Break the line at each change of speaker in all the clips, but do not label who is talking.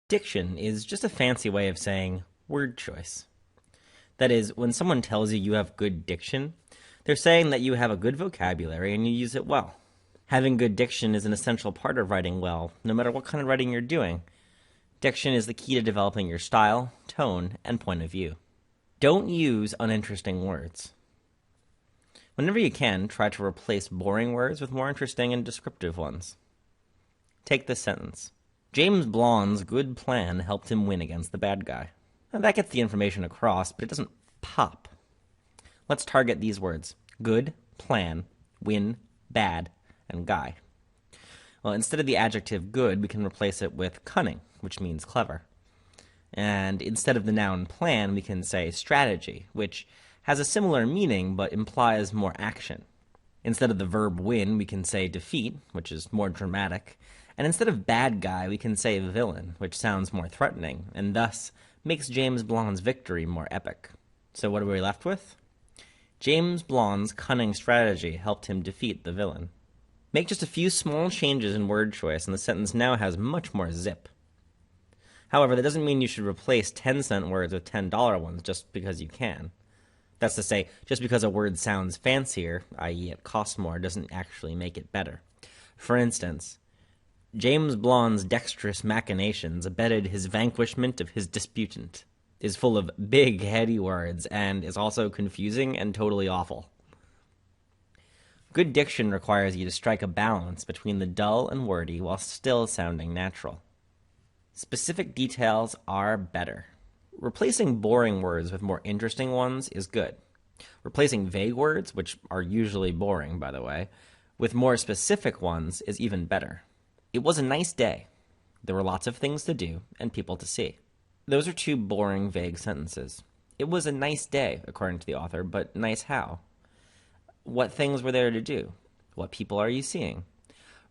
Diction is just a fancy way of saying word choice. That is, when someone tells you you have good diction, they're saying that you have a good vocabulary and you use it well. Having good diction is an essential part of writing well, no matter what kind of writing you're doing. Diction is the key to developing your style, tone, and point of view. Don't use uninteresting words. Whenever you can, try to replace boring words with more interesting and descriptive ones. Take this sentence. James Blonde's good plan helped him win against the bad guy. Now, that gets the information across, but it doesn't pop. Let's target these words. Good, plan, win, bad, and guy. Well, instead of the adjective good, we can replace it with cunning, which means clever. And instead of the noun plan, we can say strategy, which has a similar meaning but implies more action. Instead of the verb win, we can say defeat, which is more dramatic. And instead of bad guy, we can say villain, which sounds more threatening, and thus makes James Blonde's victory more epic. So what are we left with? James Blonde's cunning strategy helped him defeat the villain. Make just a few small changes in word choice, and the sentence now has much more zip. However, that doesn't mean you should replace 10-cent words with $10 ones just because you can. That's to say, just because a word sounds fancier, i.e. it costs more, doesn't actually make it better. For instance, James Blonde's dexterous machinations abetted his vanquishment of his disputant, is full of big, heady words, and is also confusing and totally awful. Good diction requires you to strike a balance between the dull and wordy while still sounding natural. Specific details are better. Replacing boring words with more interesting ones is good. Replacing vague words, which are usually boring, by the way, with more specific ones is even better. It was a nice day. There were lots of things to do and people to see. Those are two boring, vague sentences. It was a nice day, according to the author, but nice how? What things were there to do? What people are you seeing?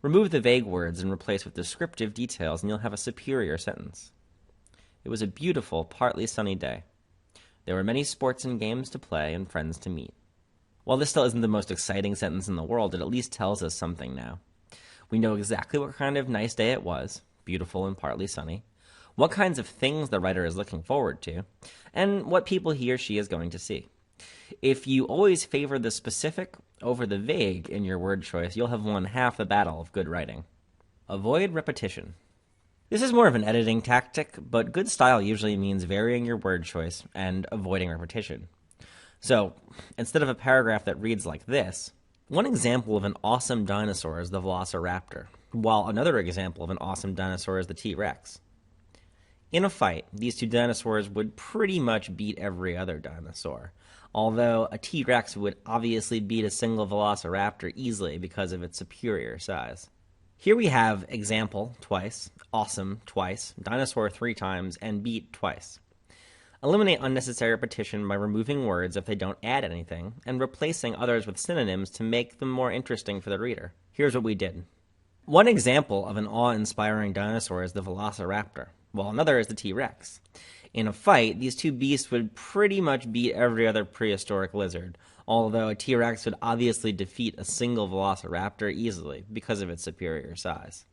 Remove the vague words and replace with descriptive details, and you'll have a superior sentence. It was a beautiful, partly sunny day. There were many sports and games to play and friends to meet. While this still isn't the most exciting sentence in the world, it at least tells us something now. We know exactly what kind of nice day it was, beautiful and partly sunny, what kinds of things the writer is looking forward to, and what people he or she is going to see. If you always favor the specific over the vague in your word choice, you'll have won half the battle of good writing. Avoid repetition. This is more of an editing tactic, but good style usually means varying your word choice and avoiding repetition. So, instead of a paragraph that reads like this, one example of an awesome dinosaur is the velociraptor, while another example of an awesome dinosaur is the T-Rex. In a fight, these two dinosaurs would pretty much beat every other dinosaur, although a T-Rex would obviously beat a single velociraptor easily because of its superior size. Here we have example twice, awesome twice, dinosaur 3 times, and beat twice. Eliminate unnecessary repetition by removing words if they don't add anything, and replacing others with synonyms to make them more interesting for the reader. Here's what we did. One example of an awe-inspiring dinosaur is the velociraptor, while another is the T-Rex. In a fight, these two beasts would pretty much beat every other prehistoric lizard, although a T-Rex would obviously defeat a single velociraptor easily because of its superior size.